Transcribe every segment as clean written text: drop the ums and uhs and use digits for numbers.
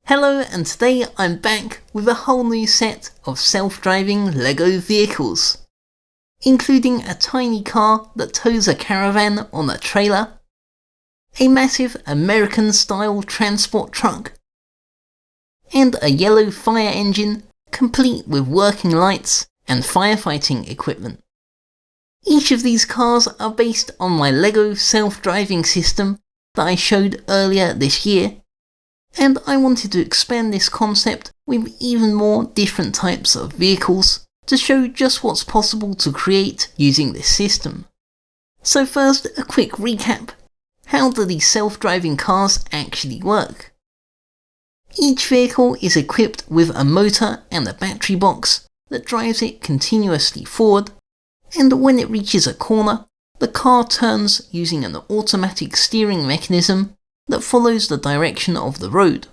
Hello, and today I'm back with a whole new set of self-driving LEGO vehicles, including a tiny car that tows a caravan on a trailer, a massive American-style transport truck, and a yellow fire engine complete with working lights and firefighting equipment. Each of these cars are based on my LEGO self-driving system that I showed earlier this year, and I wanted to expand this concept with even more different types of vehicles to show just what's possible to create using this system. So first, a quick recap. How do these self-driving cars actually work? Each vehicle is equipped with a motor and a battery box that drives it continuously forward, and when it reaches a corner, the car turns using an automatic steering mechanism that follows the direction of the road.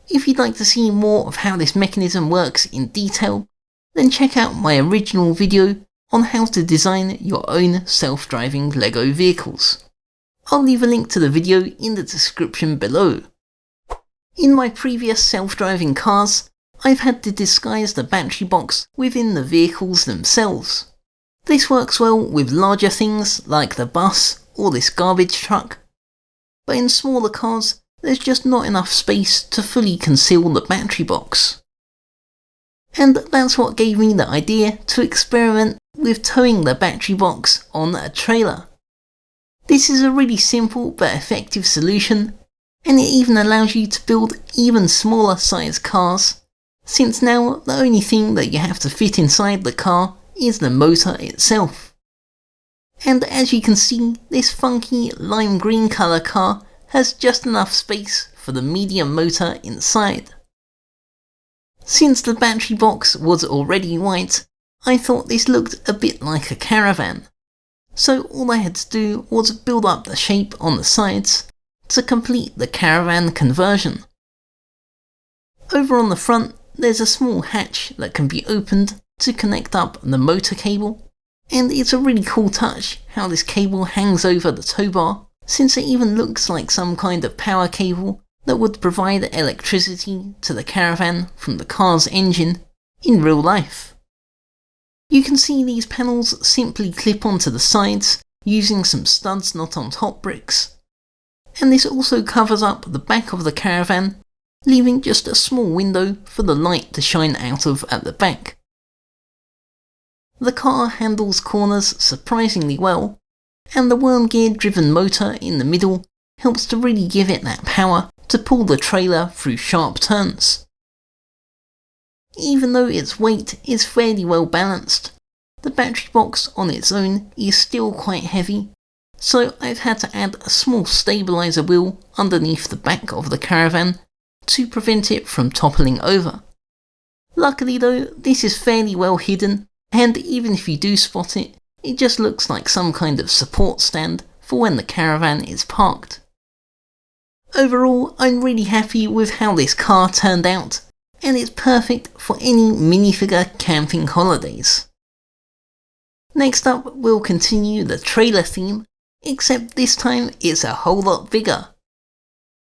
If you'd like to see more of how this mechanism works in detail, then check out my original video on how to design your own self-driving LEGO vehicles. I'll leave a link to the video in the description below. In my previous self-driving cars, I've had to disguise the battery box within the vehicles themselves. This works well with larger things like the bus or this garbage truck, but in smaller cars, there's just not enough space to fully conceal the battery box. And that's what gave me the idea to experiment with towing the battery box on a trailer. This is a really simple but effective solution, and it even allows you to build even smaller size cars, since now the only thing that you have to fit inside the car is the motor itself. And as you can see, this funky lime green colour car has just enough space for the medium motor inside. Since the battery box was already white, I thought this looked a bit like a caravan. So all I had to do was build up the shape on the sides to complete the caravan conversion. Over on the front, there's a small hatch that can be opened to connect up the motor cable. And it's a really cool touch how this cable hangs over the tow bar, since it even looks like some kind of power cable that would provide electricity to the caravan from the car's engine in real life. You can see these panels simply clip onto the sides using some studs not on top bricks, and this also covers up the back of the caravan, leaving just a small window for the light to shine out of at the back. The car handles corners surprisingly well, and the worm gear driven motor in the middle helps to really give it that power to pull the trailer through sharp turns. Even though its weight is fairly well balanced, the battery box on its own is still quite heavy, so I've had to add a small stabilizer wheel underneath the back of the caravan to prevent it from toppling over. Luckily though, this is fairly well hidden, and even if you do spot it, it just looks like some kind of support stand for when the caravan is parked. Overall, I'm really happy with how this car turned out, and it's perfect for any minifigure camping holidays. Next up, we'll continue the trailer theme, except this time it's a whole lot bigger.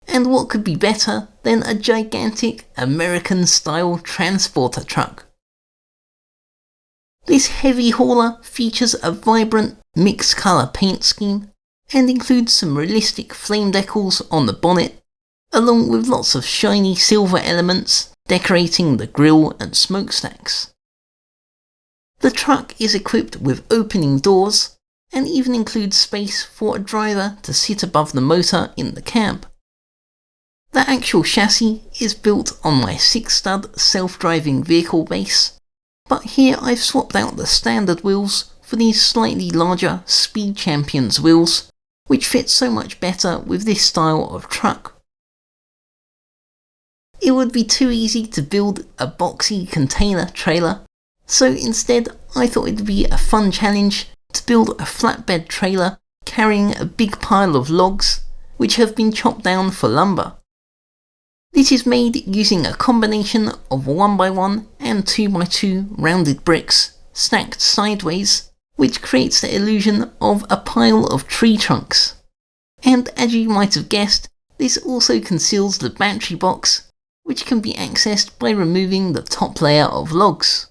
And what could be better than a gigantic American-style transporter truck? This heavy hauler features a vibrant mixed colour paint scheme and includes some realistic flame decals on the bonnet, along with lots of shiny silver elements decorating the grille and smokestacks. The truck is equipped with opening doors and even includes space for a driver to sit above the motor in the cab. The actual chassis is built on my 6-stud self-driving vehicle base, but here I've swapped out the standard wheels for these slightly larger Speed Champions wheels, which fit so much better with this style of truck. It would be too easy to build a boxy container trailer, so instead I thought it'd be a fun challenge to build a flatbed trailer carrying a big pile of logs which have been chopped down for lumber. This is made using a combination of 1x1 and 2x2 rounded bricks stacked sideways, which creates the illusion of a pile of tree trunks. And as you might have guessed, This also conceals the battery box, which can be accessed by removing the top layer of logs.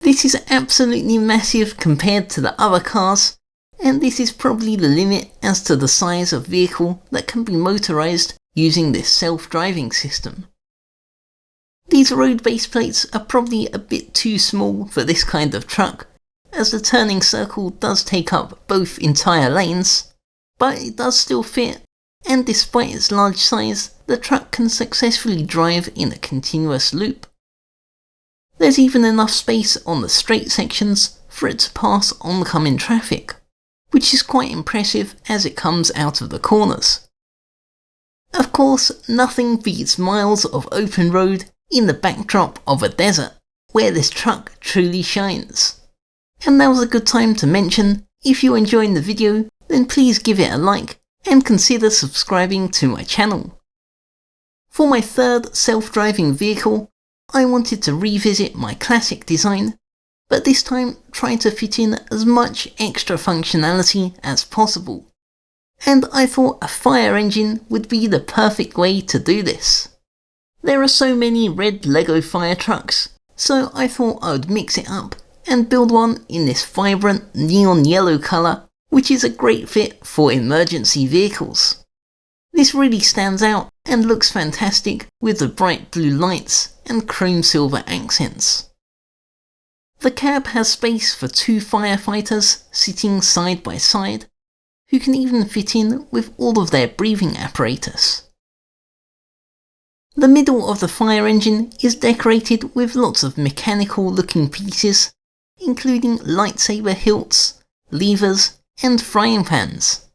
This is absolutely massive compared to the other cars, and this is probably the limit as to the size of vehicle that can be motorized using this self-driving system. These road base plates are probably a bit too small for this kind of truck, as the turning circle does take up both entire lanes, but it does still fit, and despite its large size, the truck can successfully drive in a continuous loop. There's even enough space on the straight sections for it to pass oncoming traffic, which is quite impressive as it comes out of the corners. Of course, nothing beats miles of open road in the backdrop of a desert, where this truck truly shines. And now's a good time to mention, if you're enjoying the video, then please give it a like and consider subscribing to my channel. For my third self-driving vehicle, I wanted to revisit my classic design, but this time try to fit in as much extra functionality as possible. And I thought a fire engine would be the perfect way to do this. There are so many red Lego fire trucks, so I thought I would mix it up and build one in this vibrant neon yellow colour, which is a great fit for emergency vehicles. This really stands out and looks fantastic with the bright blue lights and chrome silver accents. The cab has space for 2 firefighters sitting side by side, who can even fit in with all of their breathing apparatus. The middle of the fire engine is decorated with lots of mechanical looking pieces, including lightsaber hilts, levers and frying pans.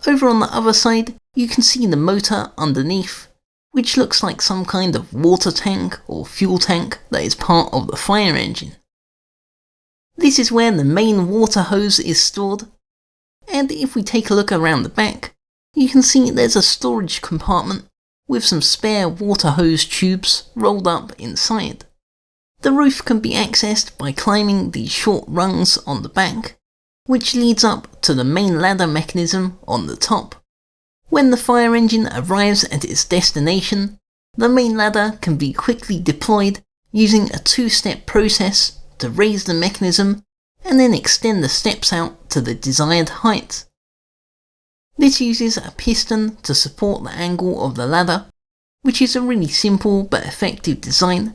Over on the other side, you can see the motor underneath, which looks like some kind of water tank or fuel tank that is part of the fire engine. This is where the main water hose is stored, and if we take a look around the back, you can see there's a storage compartment with some spare water hose tubes rolled up inside. The roof can be accessed by climbing these short rungs on the back, which leads up to the main ladder mechanism on the top. When the fire engine arrives at its destination, the main ladder can be quickly deployed using a 2-step process to raise the mechanism and then extend the steps out to the desired height. This uses a piston to support the angle of the ladder, which is a really simple but effective design,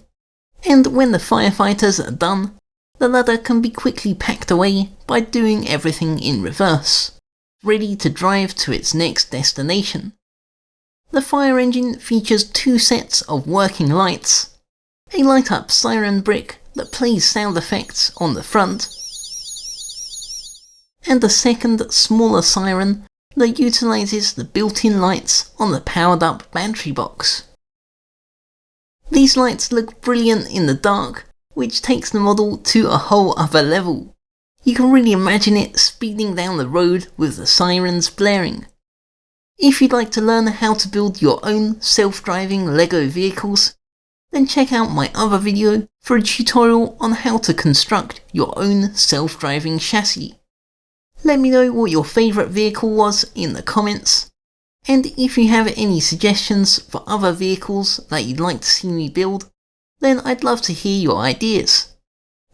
and when the firefighters are done, the ladder can be quickly packed away by doing everything in reverse, ready to drive to its next destination. The fire engine features 2 sets of working lights, a light-up siren brick that plays sound effects on the front, and a second, smaller siren that utilises the built-in lights on the powered-up battery box. These lights look brilliant in the dark, which takes the model to a whole other level. You can really imagine it speeding down the road with the sirens blaring. If you'd like to learn how to build your own self-driving Lego vehicles, then check out my other video for a tutorial on how to construct your own self-driving chassis. Let me know what your favourite vehicle was in the comments, and if you have any suggestions for other vehicles that you'd like to see me build, then I'd love to hear your ideas.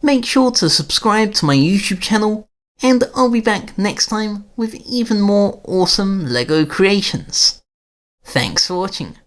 Make sure to subscribe to my YouTube channel, and I'll be back next time with even more awesome Lego creations. Thanks for watching.